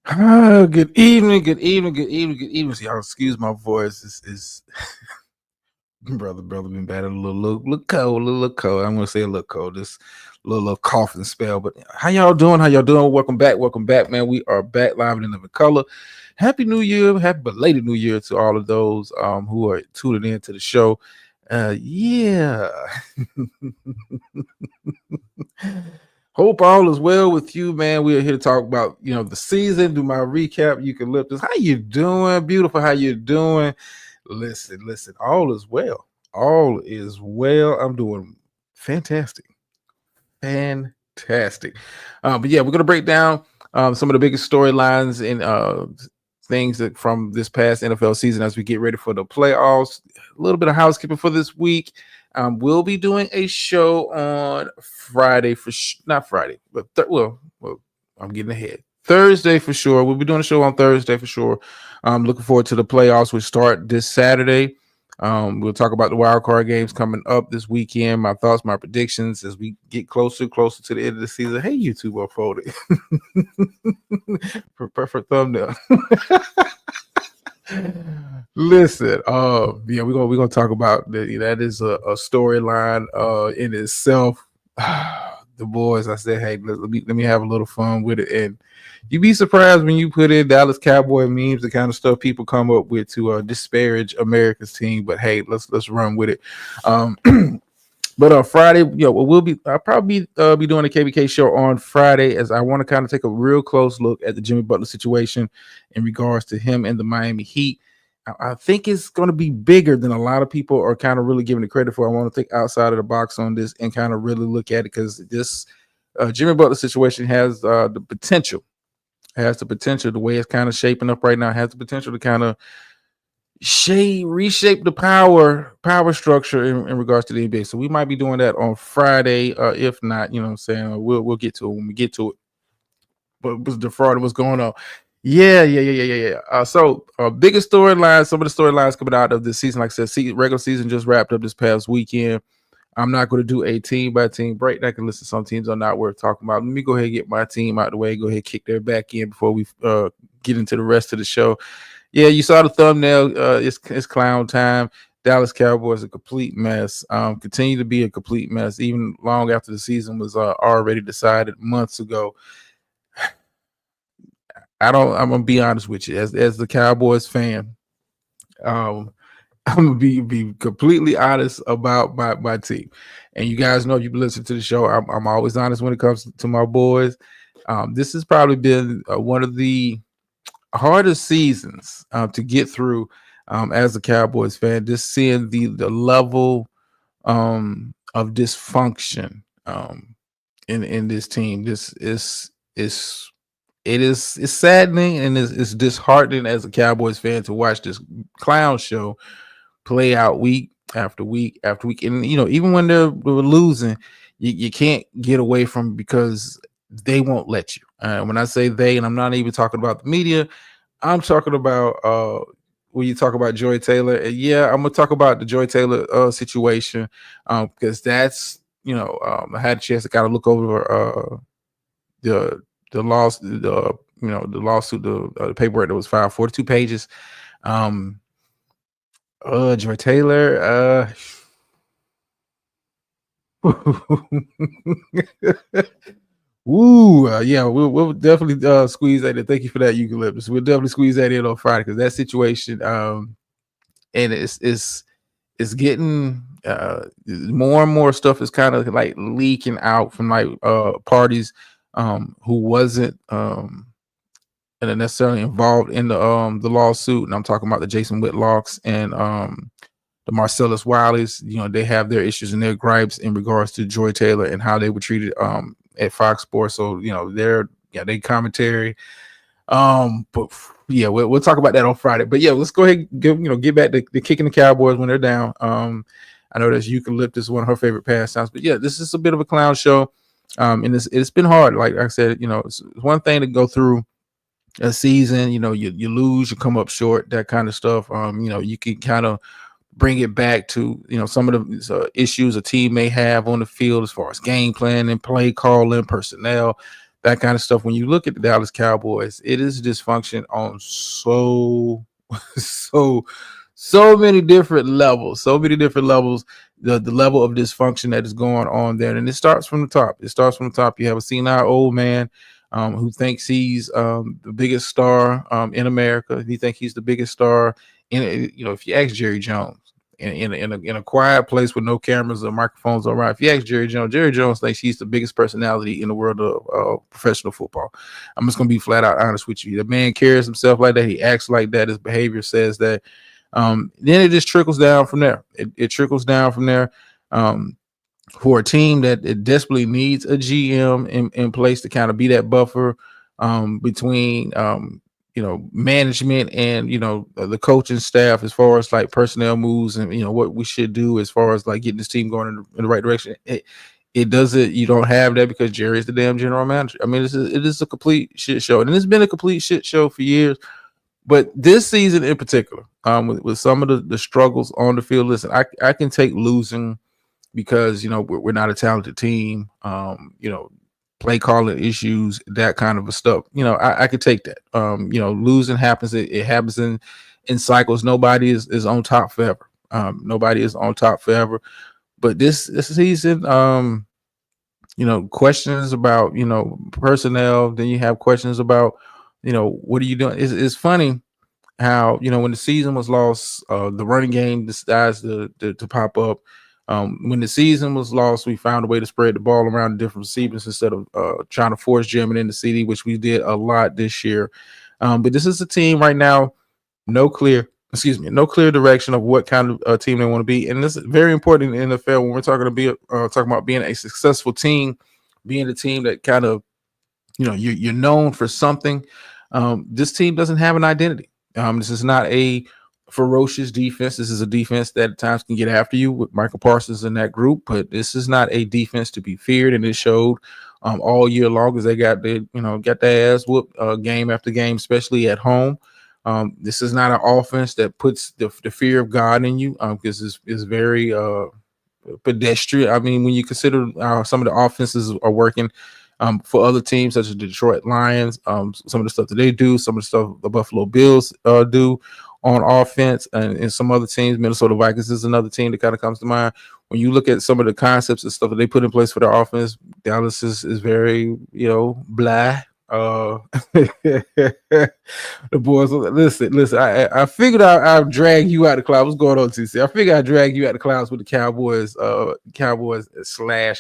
Good evening, good evening, good evening, good evening. So y'all excuse my voice. This is brother been bad a little cold, a little cold. I'm gonna say a little cold, this little coughing spell. But how y'all doing? How y'all doing? Welcome back, man. We are back live and in living color. Happy New Year, happy belated New Year to all of those who are tuning in to the show. Yeah. Hope all is well with you, man. We are here to talk about, the season, do my recap, eucalyptus. How you doing? Beautiful. How you doing? Listen, all is well. All is well. I'm doing fantastic. Fantastic. But yeah, we're gonna break down some of the biggest storylines and things that from this past NFL season as we get ready for the playoffs. A little bit of housekeeping for this week. We'll be doing a show on Friday not Friday, but I'm getting ahead. Thursday for sure. We'll be doing a show on Thursday for sure. I'm looking forward to the playoffs, which start this Saturday. We'll talk about the wild card games coming up this weekend, my thoughts, my predictions as we get closer to the end of the season. Hey, YouTube uploaded. Perfect thumbnail. Listen, yeah, we're gonna talk about that is a storyline in itself. The boys, I said, hey, let me have a little fun with it, and you'd be surprised when you put in Dallas Cowboy memes, the kind of stuff people come up with to disparage America's team. But hey, let's run with it. But Friday, I'll probably be doing a KBK show on Friday, as I want to kind of take a real close look at the Jimmy Butler situation in regards to him and the Miami Heat. I think it's going to be bigger than a lot of people are kind of really giving it credit for. I want to think outside of the box on this and kind of really look at it, because this Jimmy Butler situation has the potential, the way it's kind of shaping up right now, has the potential to kind of reshape the power structure in regards to the NBA. So we might be doing that on Friday. If not, you know what I'm saying, we'll get to it when we get to it. But was defrauded, what's going on? Yeah. So biggest storyline, some of the storylines coming out of this season, like I said, regular season just wrapped up this past weekend. I'm not going to do a team by team breakdown. I can listen. Some teams are not worth talking about. Let me go ahead and get my team out of the way. Go ahead and kick their back in before we get into the rest of the show. Yeah, you saw the thumbnail. It's clown time. Dallas Cowboys a complete mess. Continue to be a complete mess, even long after the season was already decided months ago. I'm gonna be honest with you, as the Cowboys fan. I'm gonna be completely honest about my team, and you guys know, if you've been listening to the show, I'm always honest when it comes to my boys. This has probably been one of the hardest seasons to get through as a Cowboys fan. Just seeing the level of dysfunction in this team. This it's saddening, and it's disheartening as a Cowboys fan to watch this clown show play out week after week after week. And even when they're losing, you can't get away from it, because they won't let you. When I say they, and I'm not even talking about the media, I'm talking about when you talk about Joy Taylor. And yeah, I'm gonna talk about the Joy Taylor situation, because that's I had a chance to kind of look over the lawsuit, the paperwork that was filed, 42 pages. Joy Taylor, yeah, we'll definitely squeeze that in. Thank you for that, eucalyptus. We'll definitely squeeze that in on Friday, because that situation, and it's getting more and more stuff is kind of like leaking out from like parties who wasn't necessarily involved in the lawsuit. And I'm talking about the Jason Whitlocks and the Marcellus Wileys. They have their issues and their gripes in regards to Joy Taylor and how they were treated at Fox Sports. So their commentary. But yeah, we'll talk about that on Friday. But yeah, let's go ahead and get back to kicking the Cowboys when they're down. I know that eucalyptus is one of her favorite pastimes, but yeah, this is a bit of a clown show. And it's been hard. Like I said, it's one thing to go through a season, you lose, you come up short, that kind of stuff. You can kind of bring it back to some of the issues a team may have on the field as far as game planning, play calling, personnel, that kind of stuff. When you look at the Dallas Cowboys, it is dysfunction on so so many different levels, the level of dysfunction that is going on there. And it starts from the top. You have a senile old man who thinks he's the biggest star in America. He thinks he's the biggest star if you ask Jerry Jones in a quiet place with no cameras or microphones around, if you ask Jerry Jones thinks he's the biggest personality in the world of professional football. I'm just gonna be flat out honest with you. The man carries himself like that. He acts like that. His behavior says that. Then it just trickles down from there. It trickles down from there. For a team that it desperately needs a GM in place to kind of be that buffer between management and the coaching staff, as far as like personnel moves and what we should do as far as like getting this team going in the right direction. It doesn't. You don't have that because Jerry's the damn general manager. I mean, it is a complete shit show, and it's been a complete shit show for years. But this season in particular, with some of the struggles on the field, listen, I can take losing because we're not a talented team. Play calling issues, that kind of a stuff. I could take that. Losing happens. It happens in cycles. Nobody is on top forever. Nobody is on top forever. But this season, questions about personnel. Then you have questions about what are you doing? It's funny how when the season was lost, the running game decides to pop up. When the season was lost, we found a way to spread the ball around the different receivers instead of trying to force jamming in the CD, which we did a lot this year. But this is a team right now, no clear direction of what kind of team they want to be. And this is very important in the NFL when we're talking about being a successful team, being a team that kind of, you're known for something. This team doesn't have an identity. This is not a ferocious defense. This is a defense that at times can get after you with Michael Parsons in that group, but this is not a defense to be feared, and it showed all year long as they got their ass whooped game after game, especially at home. This is not an offense that puts the fear of God in you because it's very pedestrian. I mean, when you consider some of the offenses are working for other teams such as the Detroit Lions, some of the stuff that they do, some of the stuff the Buffalo Bills do on offense, and some other teams, Minnesota Vikings is another team that kind of comes to mind. When you look at some of the concepts and stuff that they put in place for their offense, Dallas is very, blah. The boys, listen. I figured I'd drag you out of the clouds. What's going on, TC? I figured I'd drag you out of the clouds with the Cowboys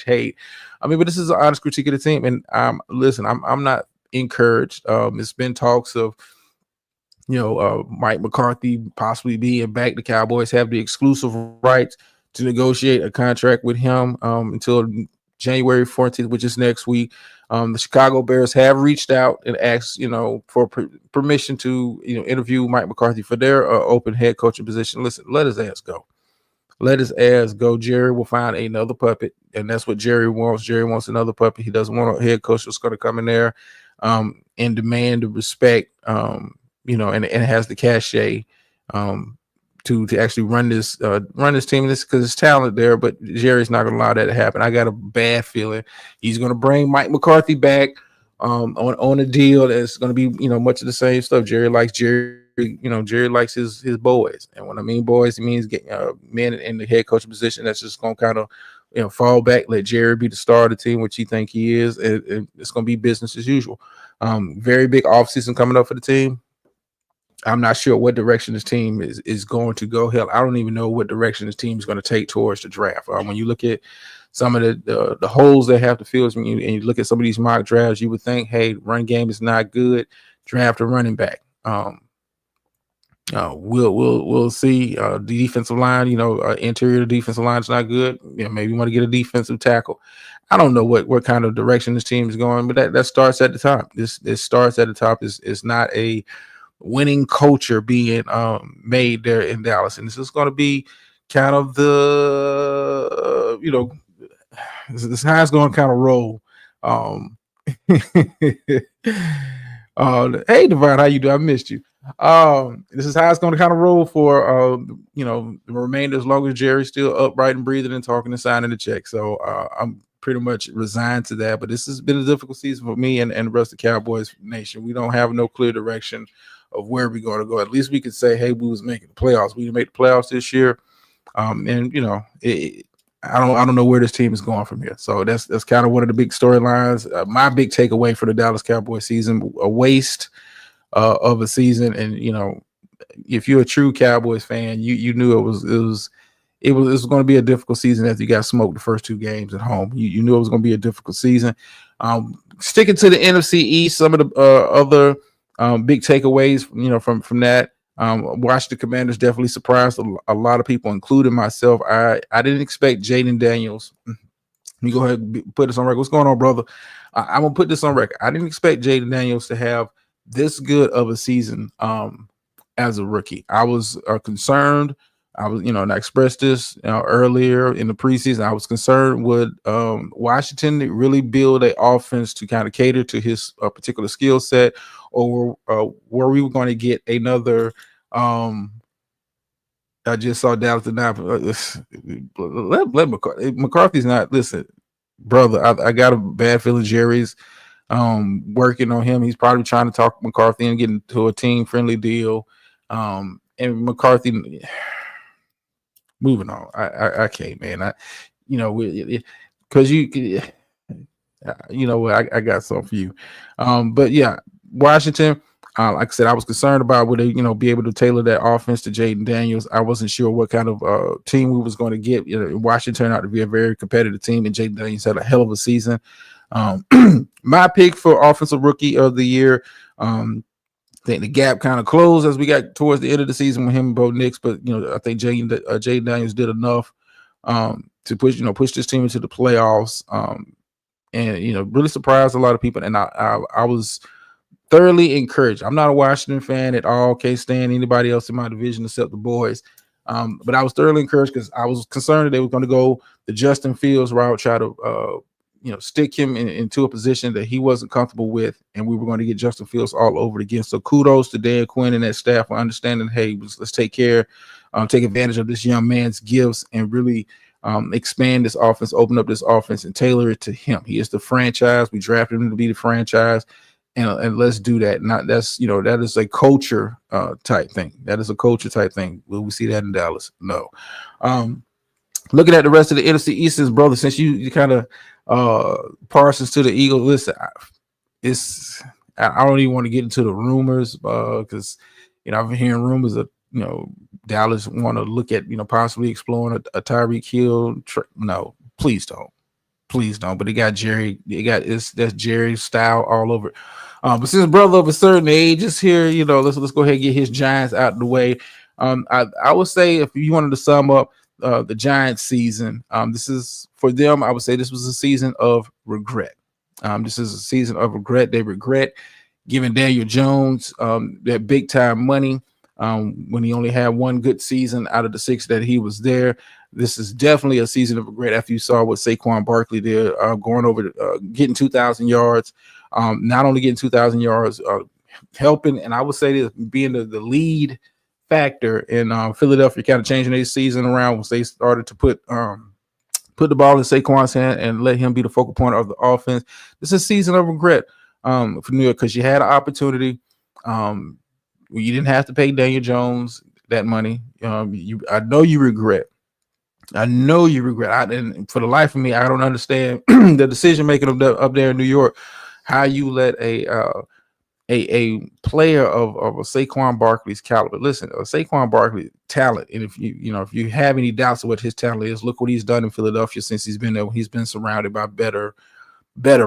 / hate. I mean, but this is an honest critique of the team, and I'm not encouraged. It's been talks of Mike McCarthy possibly being back. The Cowboys have the exclusive rights to negotiate a contract with him until January 14th, which is next week. The Chicago Bears have reached out and asked, for permission to, interview Mike McCarthy for their open head coaching position. Listen, let his ass go. Let his ass go. Jerry will find another puppet, and that's what Jerry wants. Jerry wants another puppet. He doesn't want a head coach that's going to come in there and demand the respect, and it has the cachet to actually run this team. This because it's talent there, but Jerry's not going to allow that to happen. I got a bad feeling he's going to bring Mike McCarthy back on a deal that's going to be much of the same stuff. Jerry likes his boys, and when I mean boys, it means getting men in the head coaching position that's just going to kind of fall back, let Jerry be the star of the team, which he think he is, and it's going to be business as usual. Very big offseason coming up for the team. I'm not sure what direction this team is going to go. Hell, I don't even know what direction this team is going to take towards the draft. When you look at some of the holes they have to fill, and you look at some of these mock drafts, you would think, hey, run game is not good. Draft a running back. We'll see. The defensive line, interior of the defensive line is not good. Maybe you want to get a defensive tackle. I don't know what kind of direction this team is going, but that starts at the top. This starts at the top. It's not a winning culture being made there in Dallas, and this is going to be kind of the this is how it's going to kind of roll. Hey Devon, how you doing? I missed you. This is how it's going to kind of roll for the remainder, as long as Jerry's still upright and breathing and talking and signing the check. So I'm pretty much resigned to that. But this has been a difficult season for me and the rest of the Cowboys nation. We don't have no clear direction of where we're going to go. At least we could say, hey, we was making the playoffs. We didn't make the playoffs this year. And you know, I don't know where this team is going from here. So that's kind of one of the big storylines. My big takeaway for the Dallas Cowboys season: a waste of a season. And you know, if you're a true Cowboys fan, you knew it was going to be a difficult season after you got smoked the first 2 games at home. You knew it was going to be a difficult season. Sticking to the NFC East, some of the other big takeaways, you know, from that. Washington Commanders definitely surprised a lot of people, including myself. I didn't expect Jayden Daniels. Let me go ahead and put this on record. What's going on, brother? I'm gonna put this on record. I didn't expect Jayden Daniels to have this good of a season as a rookie. I was concerned. I was, you know, and I expressed this earlier in the preseason. I was concerned would Washington really build an offense to kind of cater to his particular skill set, or were we going to get another? I just saw Dallas tonight. Let McCarthy's not listen, brother. I got a bad feeling Jerry's working on him. He's probably trying to talk McCarthy and get into a team friendly deal. And McCarthy. Moving on. I can't, man. Because you know, I got something for you. But yeah, Washington. Like I said, I was concerned about would they, you know, be able to tailor that offense to Jayden Daniels. I wasn't sure what kind of team we was going to get. You know, Washington turned out to be a very competitive team, and Jayden Daniels had a hell of a season. My pick for offensive rookie of the year. I think the gap kind of closed as we got towards the end of the season with him and Bo Nix, but you know, I think Jayden Daniels did enough to push this team into the playoffs, and you know, really surprised a lot of people. And I was thoroughly encouraged. I'm not a Washington fan at all. Can't stand anybody else in my division except the boys. But I was thoroughly encouraged because I was concerned that they were going to go the Justin Fields route, try to stick him into a position that he wasn't comfortable with, and we were going to get Justin Fields all over again. So kudos to Dan Quinn and that staff for understanding, hey, let's take advantage of this young man's gifts and really expand this offense, open up this offense, and tailor it to him. He is the franchise. We drafted him to be the franchise, and let's do that. That is a culture type thing. That is a culture type thing. Will we see that in Dallas? No. Looking at the rest of the NFC East, brother, since you kind of Parsons to the Eagles. Listen, I don't even want to get into the rumors because I've been hearing rumors that Dallas want to look at possibly exploring a Tyreek Hill. No, please don't. But they got Jerry. That's Jerry's style all over. But since brother of a certain age is here, let's go ahead and get his Giants out of the way. I would say if you wanted to sum up the Giants season, this is for them. I would say this was a season of regret. This is a season of regret. They regret giving Daniel Jones that big time money when he only had one good season out of the 6 that he was there. This is definitely a season of regret after you saw what Saquon Barkley did, going over getting 2,000 yards, not only getting 2,000 yards, helping, and I would say this, being the lead factor in Philadelphia, kind of changing their season around once they started to put the ball in Saquon's hand and let him be the focal point of the offense. This is a season of regret for New York because you had an opportunity. You didn't have to pay Daniel Jones that money. I know you regret. And for the life of me, I don't understand the decision making up there in New York. How you let a player of a Saquon Barkley's caliber. Listen, Saquon Barkley talent, and if you have any doubts of what his talent is, look what he's done in Philadelphia since he's been there. He's been surrounded by better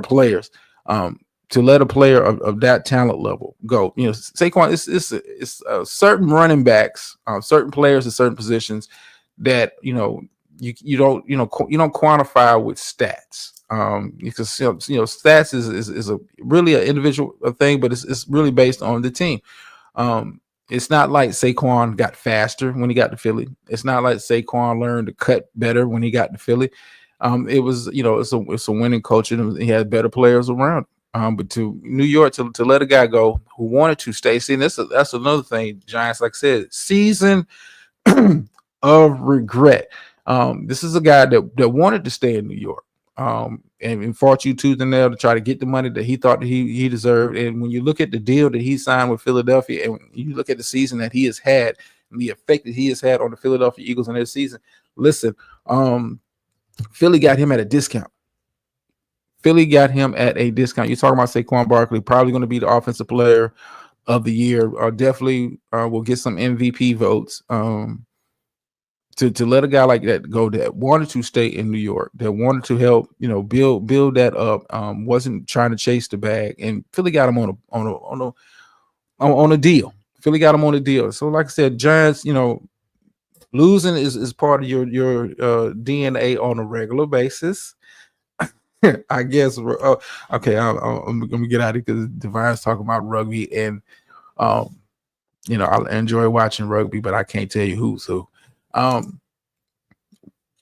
players. To let a player of that talent level go, Saquon, it's certain running backs, certain players in certain positions that you don't quantify with stats. Because stats is a really an individual thing, but it's really based on the team. It's not like Saquon got faster when he got to Philly. It's not like Saquon learned to cut better when he got to Philly. It was it's a winning culture, and he had better players around. But to New York to let a guy go who wanted to stay, see, that's another thing. Giants, like I said, season of regret. This is a guy that wanted to stay in New York. and fought you tooth and nail to try to get the money that he thought that he deserved. And when you look at the deal that he signed with Philadelphia, and you look at the season that he has had and the effect that he has had on the Philadelphia Eagles in their season, listen, Philly got him at a discount. Philly got him at a discount. You're talking about Saquon Barkley, probably going to be the offensive player of the year. Definitely will get some MVP votes. To let a guy like that go that wanted to stay in New York, that wanted to help, build that up, wasn't trying to chase the bag, and Philly got him on a deal. Philly got him on a deal. So, like I said, Giants, losing is part of your DNA on a regular basis. I guess. Okay, I'm gonna get out of it because Divine's talking about rugby, and I enjoy watching rugby, but I can't tell you who's who.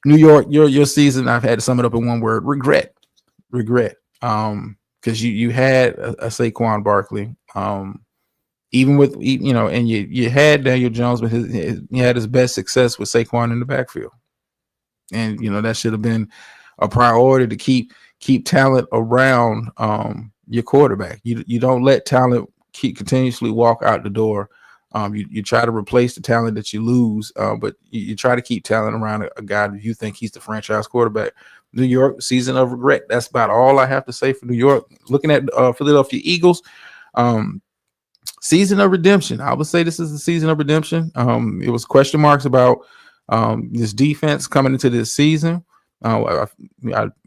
New York, your season, I've had to sum it up in one word: regret. Because you had a Saquon Barkley, even with and you had Daniel Jones, but he had his best success with Saquon in the backfield, and that should have been a priority to keep talent around your quarterback. You don't let talent continuously walk out the door. You try to replace the talent that you lose, but you try to keep talent around a guy that you think he's the franchise quarterback. New York, season of regret. That's about all I have to say for New York. Looking at Philadelphia Eagles, season of redemption. I would say this is the season of redemption. It was question marks about this defense coming into this season. I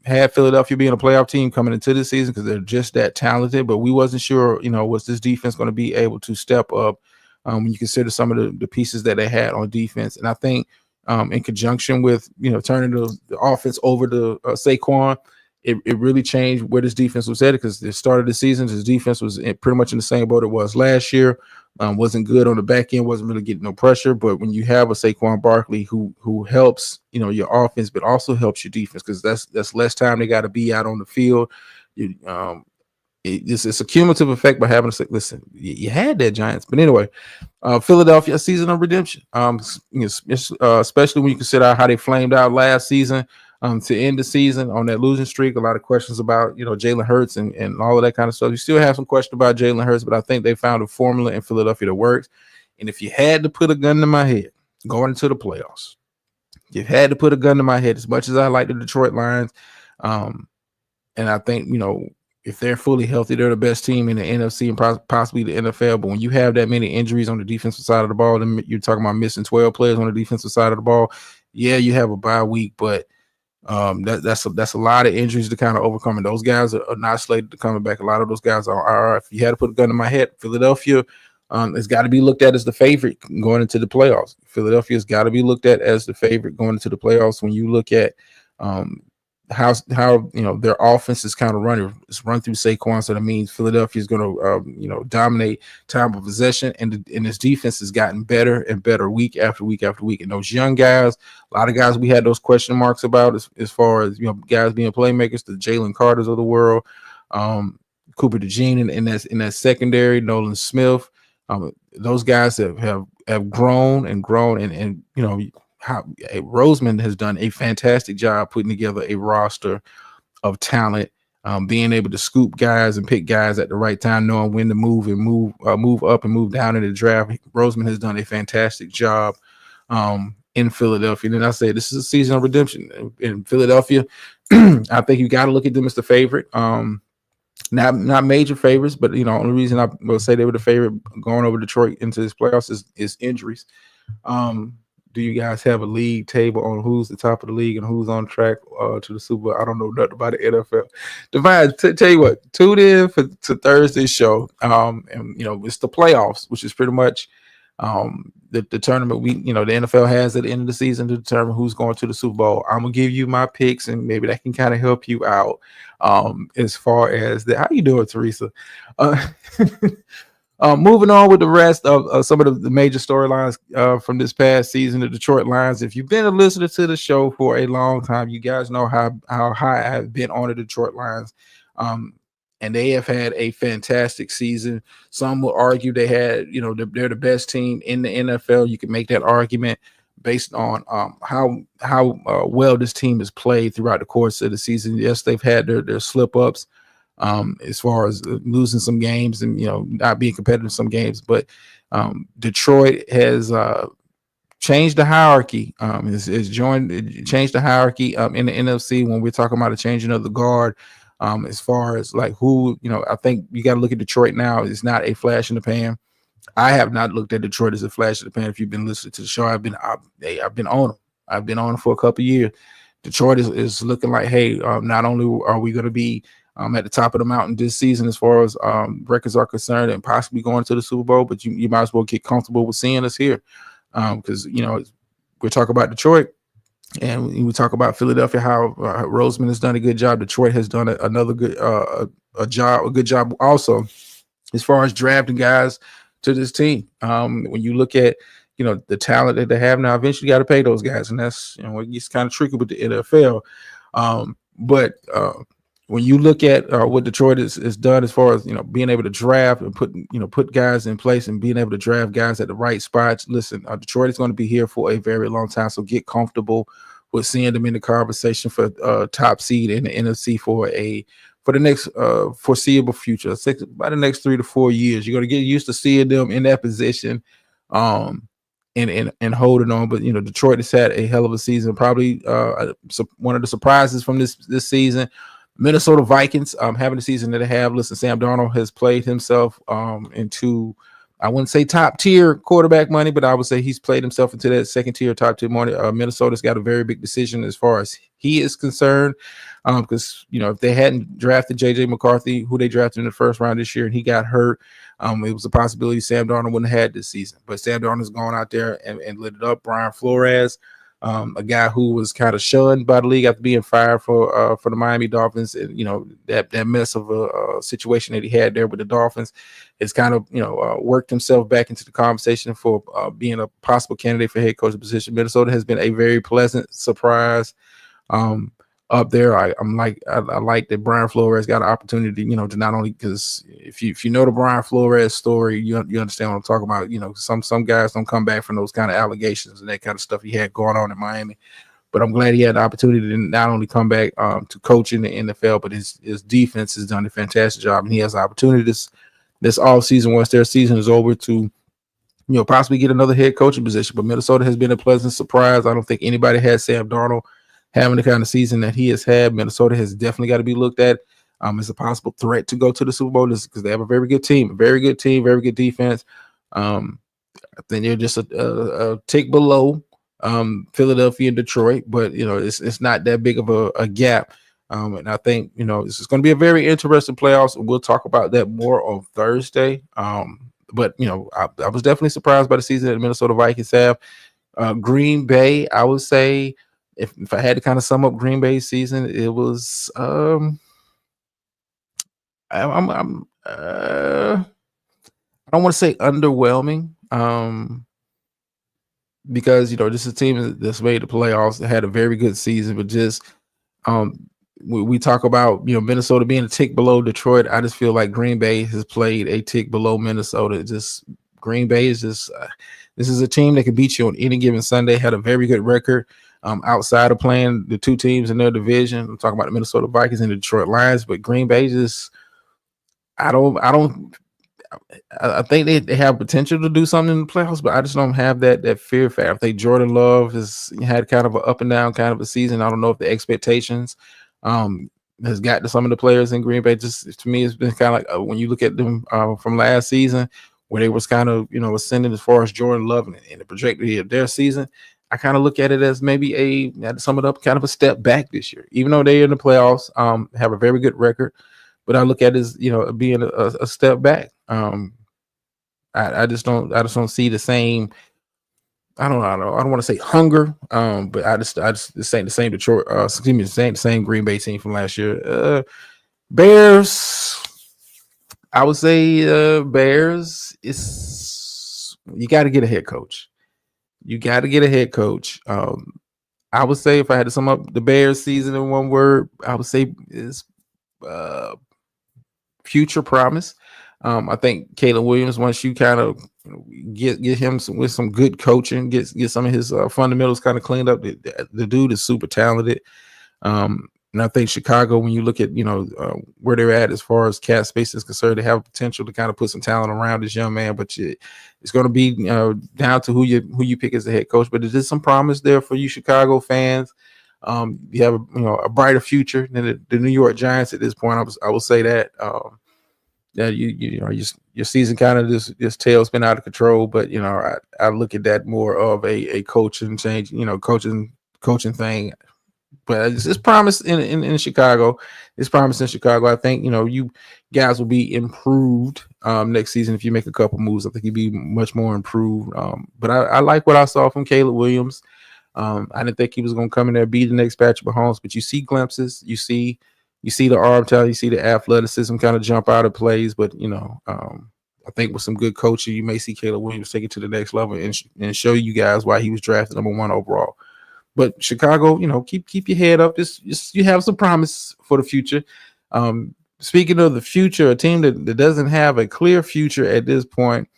had Philadelphia being a playoff team coming into this season because they're just that talented, but we wasn't sure, was this defense going to be able to step up when you consider some of the pieces that they had on defense. And I think in conjunction with, turning the offense over to Saquon, it really changed where this defense was headed, because the start of the season, this defense was pretty much in the same boat it was last year. Wasn't good on the back end, wasn't really getting no pressure. But when you have a Saquon Barkley who helps, your offense, but also helps your defense, because that's less time they got to be out on the field. It's a cumulative effect by having to say, listen, you had that, Giants. But anyway, Philadelphia, season of redemption. Especially when you consider how they flamed out last season to end the season on that losing streak. A lot of questions about, Jalen Hurts and all of that kind of stuff. You still have some question about Jalen Hurts, but I think they found a formula in Philadelphia that works. And if you had to put a gun to my head going into the playoffs, you had to put a gun to my head, as much as I like the Detroit Lions. And I think, if they're fully healthy, they're the best team in the NFC and possibly the NFL. But when you have that many injuries on the defensive side of the ball, then you're talking about missing 12 players on the defensive side of the ball. Yeah, you have a bye week, but that's a lot of injuries to kind of overcome. And those guys are not slated to come back. A lot of those guys are. If you had to put a gun to my head, Philadelphia has got to be looked at as the favorite going into the playoffs. Philadelphia has got to be looked at as the favorite going into the playoffs. When you look at how their offense is kind of running, it's run through Saquon, so that means Philadelphia is going to dominate time of possession, and this defense has gotten better and better week after week after week. And those young guys, a lot of guys we had those question marks about as far as guys being playmakers, the Jalen Carters of the world, Cooper DeJean in that secondary, Nolan Smith, those guys have grown and how Roseman has done a fantastic job putting together a roster of talent, being able to scoop guys and pick guys at the right time, knowing when to move up and move down in the draft. Roseman has done a fantastic job in Philadelphia. And then I say this is a season of redemption in Philadelphia. I think you got to look at them as the favorite. Not major favorites, but only reason I will say they were the favorite going over Detroit into this playoffs is injuries. Do you guys have a league table on who's the top of the league and who's on track to the Super Bowl? I don't know nothing about the NFL. Divine, tell you what, tune in to Thursday's show. And it's the playoffs, which is pretty much the tournament the NFL has at the end of the season to determine who's going to the Super Bowl. I'm gonna give you my picks, and maybe that can kind of help you out as far as that. How you doing, Teresa? Moving on with the rest of some of the major storylines from this past season, the Detroit Lions. If you've been a listener to the show for a long time, you guys know how high I've been on the Detroit Lions. And they have had a fantastic season. Some will argue they had, they're the best team in the NFL. You can make that argument. based on how well this team has played throughout the course of the season. Yes, they've had their slip ups as far as losing some games and not being competitive in some games, but Detroit has changed the hierarchy. Changed the hierarchy in the NFC when we're talking about a changing of the guard. As far as like who, I think you got to look at Detroit now. It's not a flash in the pan. I have not looked at Detroit as a flash in the pan. If you've been listening to the show, I've been on them. I've been on them for a couple of years. Detroit is looking like, hey, not only are we going to be at the top of the mountain this season as far as records are concerned and possibly going to the Super Bowl, but you might as well get comfortable with seeing us here. Because we talk about Detroit and we talk about Philadelphia, how Roseman has done a good job. Detroit has done another good a good job also as far as drafting guys to this team. When you look at the talent that they have now, eventually you got to pay those guys, and that's it gets kind of tricky with the NFL. But when you look at what Detroit has done as far as being able to draft and put guys in place and being able to draft guys at the right spots, listen, Detroit is going to be here for a very long time, so get comfortable with seeing them in the conversation for top seed in the NFC for the next foreseeable future. By the next 3 to 4 years, you're going to get used to seeing them in that position and holding on. But Detroit has had a hell of a season. Probably one of the surprises from this season. Minnesota Vikings having the season that they have. Listen, Sam Darnold has played himself into, I wouldn't say top tier quarterback money, but I would say he's played himself into that second tier, top tier money. Minnesota's got a very big decision as far as he is concerned, because if they hadn't drafted JJ McCarthy, who they drafted in the first round this year, and he got hurt, it was a possibility Sam Darnold wouldn't have had this season. But Sam Darnold has gone out there and lit it up. Brian Flores, a guy who was kind of shunned by the league after being fired for the Miami Dolphins, and that mess of a situation that he had there with the Dolphins has kind of worked himself back into the conversation for being a possible candidate for head coach position. Minnesota has been a very pleasant surprise up there. I like that Brian Flores got an opportunity, to not only, because if you know the Brian Flores story, you understand what I'm talking about. Some guys don't come back from those kind of allegations and that kind of stuff he had going on in Miami. But I'm glad he had the opportunity to not only come back to coach in the NFL, but his defense has done a fantastic job, and he has the opportunity this off season, once their season is over, to possibly get another head coaching position. But Minnesota has been a pleasant surprise. I don't think anybody had Sam Darnold having the kind of season that he has had. Minnesota has definitely got to be looked at as a possible threat to go to the Super Bowl, because they have a very good team, very good defense. I think they're just a tick below Philadelphia and Detroit, but it's not that big of a gap. And I think this is going to be a very interesting playoffs, and we'll talk about that more on Thursday. But I was definitely surprised by the season that the Minnesota Vikings have. Green Bay, I would say, if I had to kind of sum up Green Bay's season, it was I don't want to say underwhelming, because this is a team that's made the playoffs, that had a very good season, but just we talk about Minnesota being a tick below Detroit. I just feel like Green Bay has played a tick below Minnesota. Green Bay is just this is a team that can beat you on any given Sunday. Had a very good record outside of playing the two teams in their division. I'm talking about the Minnesota Vikings and the Detroit Lions, but Green Bay just I think they have potential to do something in the playoffs, but I just don't have that fear factor. I think Jordan Love has had kind of an up and down kind of a season. I don't know if the expectations has got to some of the players in Green Bay. Just to me, it's been kind of like when you look at them from last season, where they was kind of ascending as far as Jordan Love and the trajectory of their season. I kind of look at it as maybe to sum it up, kind of a step back this year, even though they're in the playoffs, have a very good record. But I look at it as being a step back. I just don't see the same. I don't want to say hunger, but I just this ain't the same Detroit. The same Green Bay team from last year. Bears, I would say Bears. You got to get a head coach. You got to get a head coach. I would say if I had to sum up the Bears season in one word, I would say is future promise. I think Caleb Williams, once you kind of get him with some good coaching, get some of his fundamentals kind of cleaned up. The dude is super talented. And I think Chicago, when you look at where they're at as far as cap space is concerned, they have potential to kind of put some talent around this young man. But it's going to be down to who you pick as the head coach. But there's some promise there for you Chicago fans. You have a brighter future than the New York Giants at this point. I will say that. That your season kind of this tail's been out of control, but I look at that more of a coaching change, coaching thing. But it's promised in Chicago. It's promised in Chicago. I think you guys will be improved next season if you make a couple moves. I think you'll be much more improved. But I like what I saw from Caleb Williams. I didn't think he was going to come in there and be the next Patrick Mahomes, but you see glimpses. You see the arm talent, you see the athleticism kind of jump out of plays. But I think with some good coaching, you may see Caleb Williams take it to the next level and show you guys why he was drafted #1 overall. But Chicago, keep your head up. Just you have some promise for the future. Speaking of the future, a team that doesn't have a clear future at this point,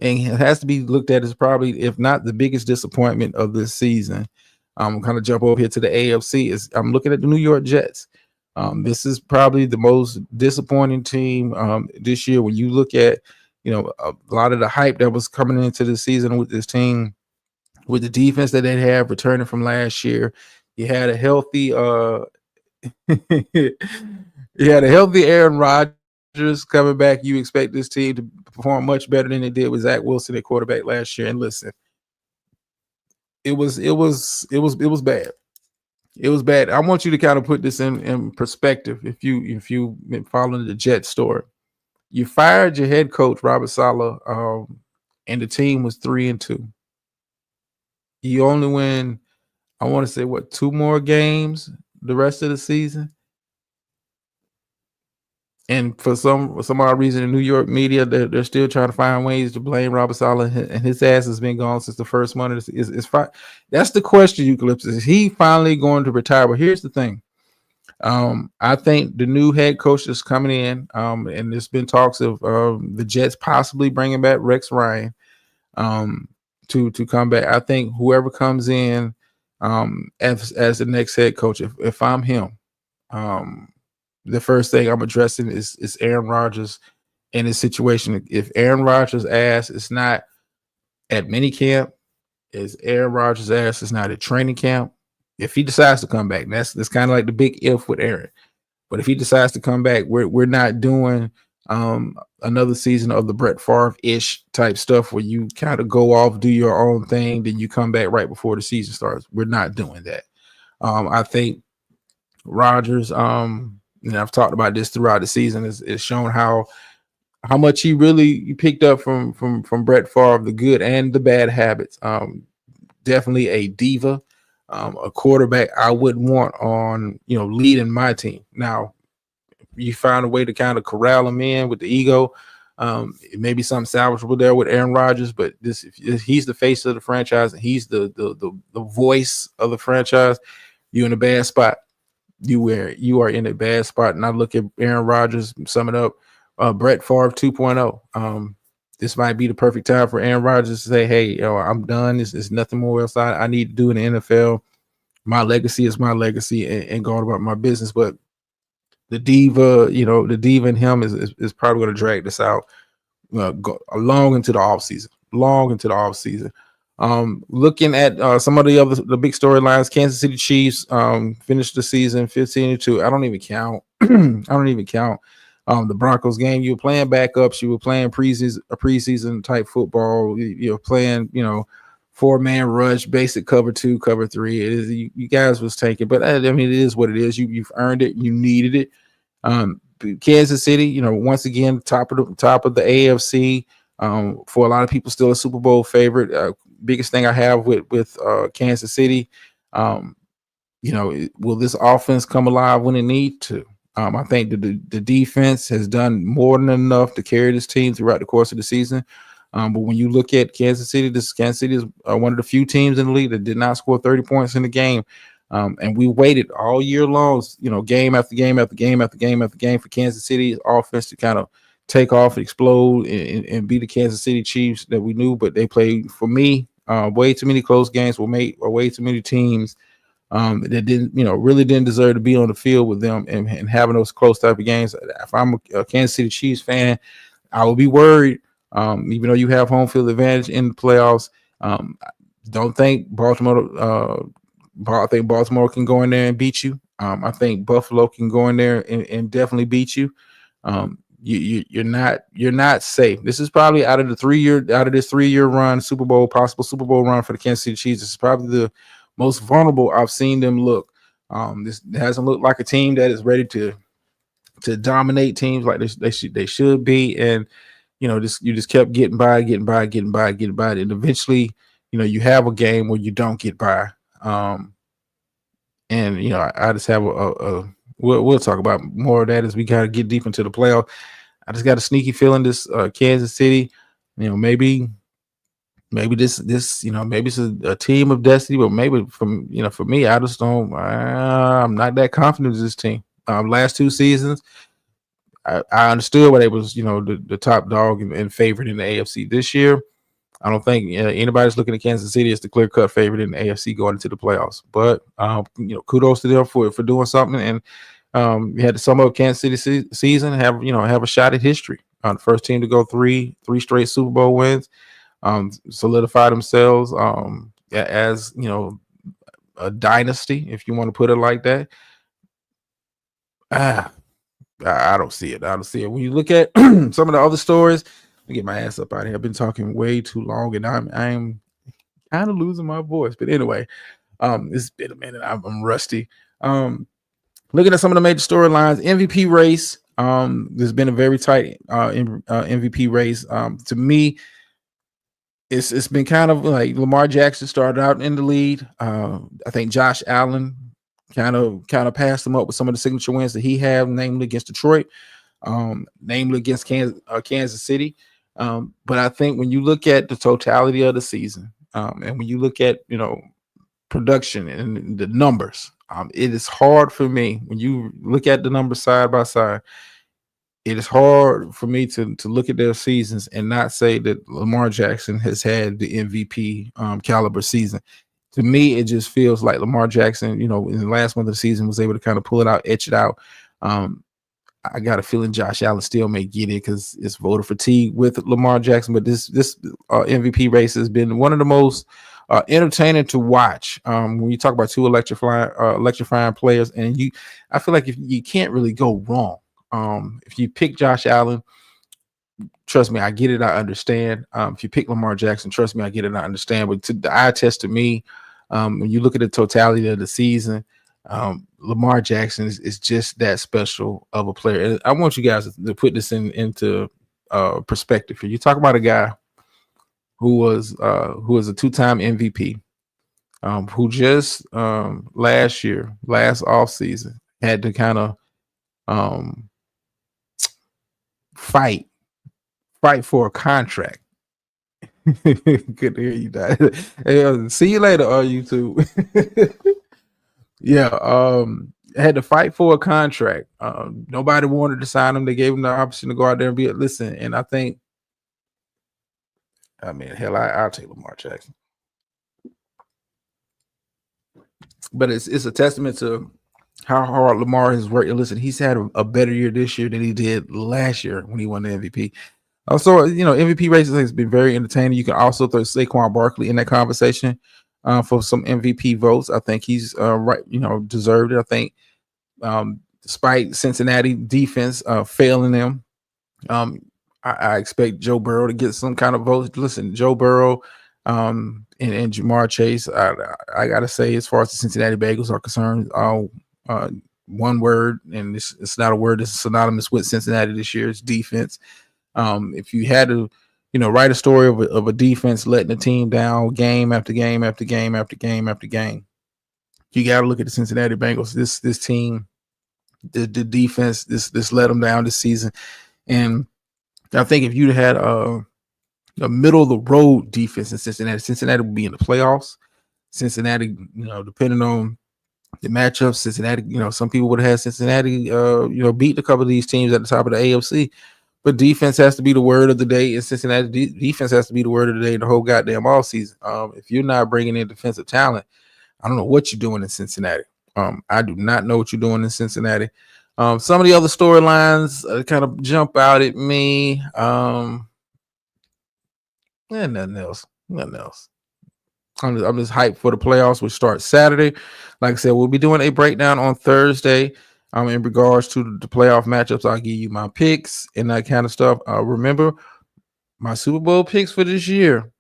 and it has to be looked at as probably, if not the biggest disappointment of this season. Kind of jump over here to the AFC. I'm looking at the New York Jets. This is probably the most disappointing team this year. When you look at, a lot of the hype that was coming into the season with this team, with the defense that they have returning from last year, you had a healthy, Aaron Rodgers coming back. You expect this team to perform much better than it did with Zach Wilson at quarterback last year. And listen, it was bad. It was bad. I want you to kind of put this in perspective. If you've been following the Jets story, you fired your head coach Robert Saleh, and the team was 3-2. You only win, I want to say, 2 more games the rest of the season. And for some odd reason, the New York media, they're still trying to find ways to blame Robert Saleh, and his ass has been gone since the first month. That's the question, Eucalyptus. Is he finally going to retire? But here's the thing. I think the new head coach is coming in, and there's been talks of the Jets possibly bringing back Rex Ryan to come back. I think whoever comes in as the next head coach, if I'm him, the first thing I'm addressing is Aaron Rodgers and his situation. If Aaron Rodgers' ass is not at minicamp, is Aaron Rodgers' ass is not at training camp, if he decides to come back, that's kind of like the big if with Aaron. But if he decides to come back, we're not doing another season of the Brett Favre-ish type stuff where you kind of go off, do your own thing, then you come back right before the season starts. We're not doing that. I think Rodgers, and I've talked about this throughout the season, is shown how much he really picked up from Brett Favre, the good and the bad habits. Definitely a diva, a quarterback I wouldn't want on leading my team. Now, you find a way to kind of corral him in with the ego. It may be something salvageable there with Aaron Rodgers, but if he's the face of the franchise and he's the voice of the franchise, you're in a bad spot. You are in a bad spot. And I look at Aaron Rodgers, sum it up, Brett Favre 2.0. This might be the perfect time for Aaron Rodgers to say, hey, I'm done. There's nothing more else I need to do in the NFL. My legacy is my legacy, and going about my business. But the diva in him is probably going to drag this out long into the offseason. Looking at some of the big storylines, Kansas City Chiefs finished the season 15-2. I don't even count. The Broncos game. You were playing backups. You were playing preseason type football. You're playing 4-man rush, basic cover 2, cover 3. You guys was taking, but I mean, it is what it is. You've earned it. You needed it. Kansas City, once again, top of the AFC. For a lot of people, still a Super Bowl favorite. Biggest thing I have with Kansas City, will this offense come alive when it needs to? I think the defense has done more than enough to carry this team throughout the course of the season. But when you look at Kansas City, Kansas City is one of the few teams in the league that did not score 30 points in the game. And we waited all year long, game after game after game after game after game for Kansas City's offense to kind of take off, explode, and be the Kansas City Chiefs that we knew. But they played, for me, way too many close games. Or way too many teams that didn't, really didn't deserve to be on the field with them, and having those close type of games. If I'm a Kansas City Chiefs fan, I will be worried. Even though you have home field advantage in the playoffs, don't think Baltimore. I think Baltimore can go in there and beat you. I think Buffalo can go in there and definitely beat you. You're not safe. This is probably out of this 3-year run, possible Super Bowl run for the Kansas City Chiefs. This is probably the most vulnerable I've seen them look. This hasn't looked like a team that is ready to dominate teams like they should be, and you just kept getting by, and eventually, you have a game where you don't get by. And I just have we'll talk about more of that as we gotta get deep into the playoff. I just got a sneaky feeling this Kansas City, maybe this maybe it's a team of destiny, but maybe for me, I just don't. I'm not that confident in this team. Last 2 seasons, I understood why they was the top dog and favorite in the AFC. This year, I don't think anybody's looking at Kansas City as the clear-cut favorite in the AFC going into the playoffs. But kudos to them for doing something, and you had to sum up Kansas City season, have a shot at history. The first team to go three straight Super Bowl wins, solidify themselves as a dynasty, if you want to put it like that. I don't see it. When you look at some of the other stories, let me get my ass up out of here. I've been talking way too long, and I'm kind of losing my voice. But anyway, it's been a minute. I'm rusty. Looking at some of the major storylines, MVP race. There's been a very tight MVP race. To me, it's been kind of like Lamar Jackson started out in the lead. I think Josh Allen kind of passed him up with some of the signature wins that he had, namely against Detroit, namely against Kansas City. But I think when you look at the totality of the season, and when you look at production and the numbers, it is hard for me when you look at the numbers side by side. It is hard for me to look at their seasons and not say that Lamar Jackson has had the MVP caliber season. To me, it just feels like Lamar Jackson, in the last month of the season, was able to kind of pull it out, etch it out. I got a feeling Josh Allen still may get it because it's voter fatigue with Lamar Jackson. But this MVP race has been one of the most entertaining to watch. When you talk about 2 electrifying players, and I feel like if you can't really go wrong. If you pick Josh Allen, trust me, I get it, I understand. If you pick Lamar Jackson, trust me, I get it, I understand. But the eye test to me, when you look at the totality of the season, Lamar Jackson is just that special of a player. And I want you guys to put this into perspective here. You talk about a guy who was a 2-time MVP, who just last offseason had to kind of fight for a contract. Good to hear you, Dad. Hey, see you later on YouTube. Yeah, had to fight for a contract. Nobody wanted to sign him. They gave him the option to go out there and listen. And I think, hell, I'll take Lamar Jackson. But it's a testament to how hard Lamar has worked. Listen, he's had a better year this year than he did last year when he won the MVP. Also, MVP races has been very entertaining. You can also throw Saquon Barkley in that conversation for some MVP votes. I think he's deserved it. I think despite Cincinnati defense failing them, I expect Joe Burrow to get some kind of votes. Listen, Joe Burrow and Ja'Marr Chase, I got to say, as far as the Cincinnati Bengals are concerned, one word, and it's not a word that's synonymous with Cincinnati this year. It's defense. If you had to, write a story of a defense letting the team down game after game after game after game after game, you got to look at the Cincinnati Bengals. This team, the defense, this let them down this season. And I think if you had a middle of the road defense in Cincinnati would be in the playoffs. Cincinnati, depending on the matchups, Cincinnati, some people would have had Cincinnati, beat a couple of these teams at the top of the AFC. But defense has to be the word of the day in Cincinnati. Defense has to be the word of the day in the whole goddamn all season. If you're not bringing in defensive talent, I don't know what you're doing in Cincinnati. I do not know what you're doing in Cincinnati. Some of the other storylines kind of jump out at me. Nothing else. Nothing else. I'm just hyped for the playoffs, which start Saturday. Like I said, we'll be doing a breakdown on Thursday. In regards to the playoff matchups, I'll give you my picks and that kind of stuff. Remember, my Super Bowl picks for this year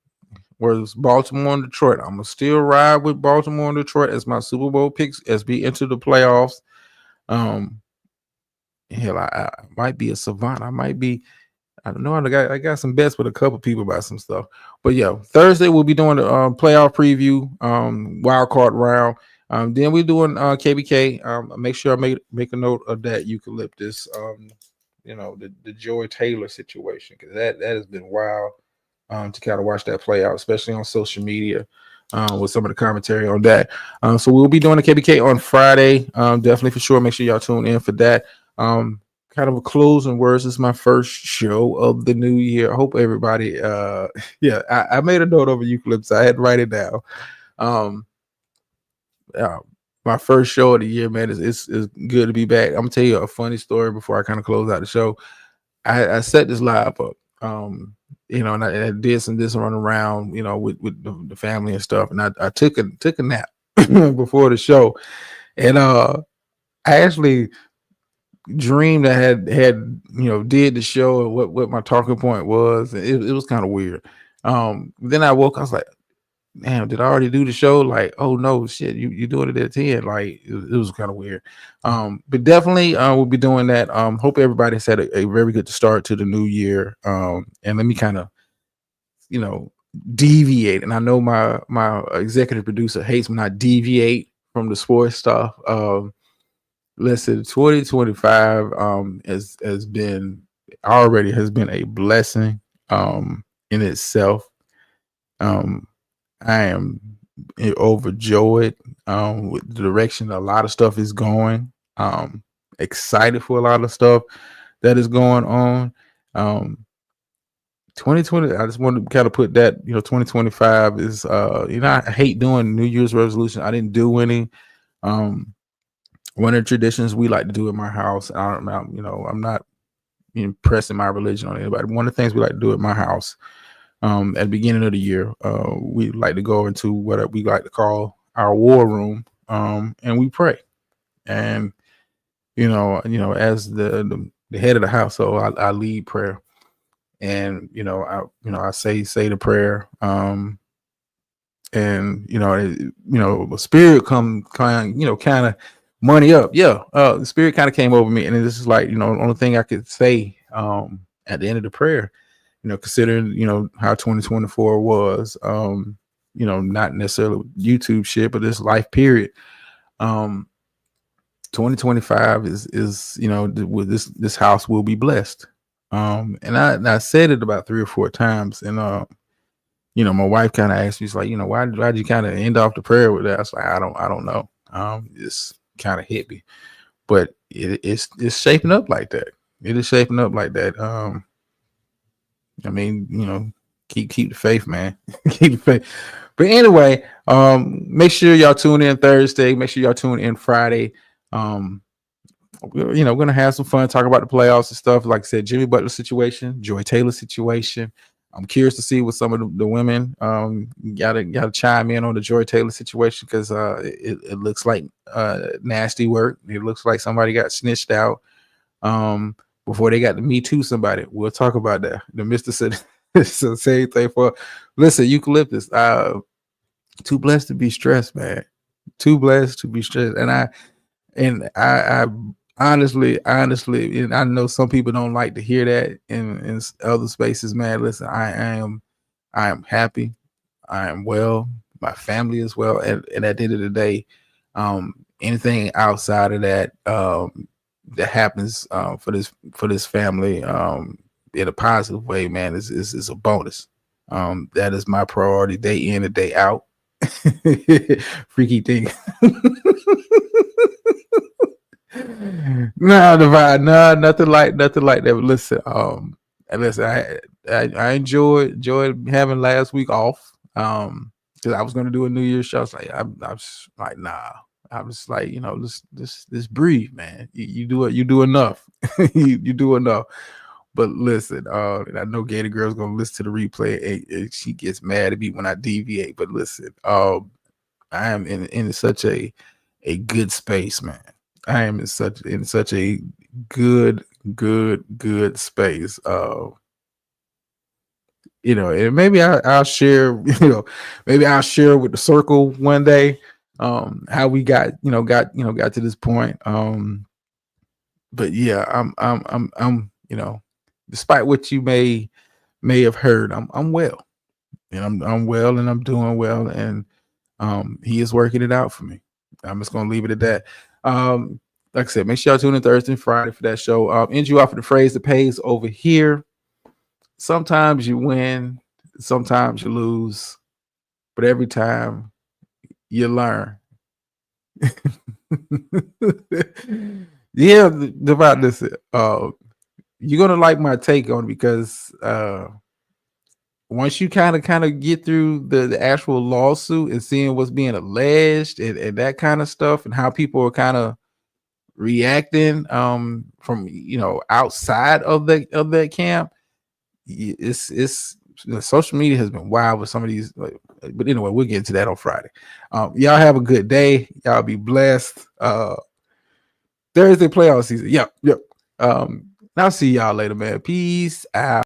was Baltimore and Detroit. I'm gonna still ride with Baltimore and Detroit as my Super Bowl picks as we enter the playoffs. Hell, I might be a savant. I don't know. I got some bets with a couple people about some stuff. But yeah, Thursday we'll be doing the playoff preview, wild card round. Then we're doing KBK. Make sure I make a note of that eucalyptus. The Joy Taylor situation, because that has been wild to kind of watch that play out, especially on social media with some of the commentary on that. So we'll be doing the KBK on Friday. Definitely for sure. Make sure y'all tune in for that. Kind of a closing words. This is my first show of the new year. I hope everybody I made a note over eucalyptus. I had to write it down. My first show of the year, man. It's good to be back. I'm gonna tell you a funny story before I kind of close out the show. I set this live up, and I did some run around, with the family and stuff, and I took a nap before the show, and I actually dreamed I had did the show and what my talking point was. It was kind of weird. Then I woke. I was like, damn, did I already do the show? Like, oh no, shit, you doing it at 10? Like, it was kind of weird. But definitely we'll be doing that. Hope everybody's had a very good start to the new year. And let me kind of deviate. And I know my executive producer hates when I deviate from the sports stuff. Listen, 2025 has been a blessing in itself. I am overjoyed with the direction a lot of stuff is going. Excited for a lot of stuff that is going on. 2020, I just want to kind of put that, 2025 is I hate doing New Year's resolution. I didn't do any. One of the traditions we like to do in my house, I'm not pressing my religion on anybody. One of the things we like to do at my house, at the beginning of the year, we like to go into what we like to call our war room, and we pray. And as the head of the household, I lead prayer, and I say the prayer, and the spirit kind of money up. The spirit kind of came over me, and this is like, the only thing I could say at the end of the prayer, considering how 2024 was, not necessarily YouTube shit, but this life period. 2025 is with this house will be blessed. And I said it about 3 or 4 times, and my wife kind of asked me, she's like, why'd you kind of end off the prayer with that? I was like, I don't know. It's kind of hit me, but it's shaping up like that. It is shaping up like that. I mean, keep the faith, man. Keep the faith. But anyway, make sure y'all tune in Thursday. Make sure y'all tune in Friday. We're gonna have some fun, talk about the playoffs and stuff. Like I said, Jimmy Butler situation, Joy Taylor situation. I'm curious to see what some of the women gotta chime in on the Joy Taylor situation, because it looks like nasty work. It looks like somebody got snitched out before they got to Me Too somebody. We'll talk about that. The Mr. said the same thing for. Listen, eucalyptus. Too blessed to be stressed, man. Too blessed to be stressed, and I honestly, and I know some people don't like to hear that in other spaces, man. Listen, I am happy. I am well. My family is well. And at the end of the day, anything outside of that, that happens for this family in a positive way, man, is a bonus. That is my priority, day in and day out. Freaky thing. Nah, Divine, nah, nothing like that. But listen, and listen, I enjoyed having last week off. Because I was gonna do a New Year's show. I was like, I was like, nah. I was like, just breathe, man. You do enough. you do enough. But listen, and I know Gator Girl's gonna listen to the replay and she gets mad at me when I deviate. But listen, I am in such a good space, man. I am in such a good space. And maybe I'll share, maybe I'll share with the circle one day, how we got to this point. But yeah, I'm despite what you may have heard, I'm well, and I'm well, and I'm doing well, and he is working it out for me. I'm just gonna leave it at that. Like I said, make sure y'all tune in Thursday and Friday for that show. End you off with the phrase that pays over here. Sometimes you win, sometimes you lose, but every time you learn. Yeah, about this. You're gonna like my take on it because once you kind of get through the actual lawsuit and seeing what's being alleged and that kind of stuff and how people are kind of reacting from outside of that camp, it's social media has been wild with some of these, but anyway, we'll get into that on Friday. Y'all have a good day. Y'all be blessed. Thursday playoff season. Yep. I'll see y'all later, man. Peace out.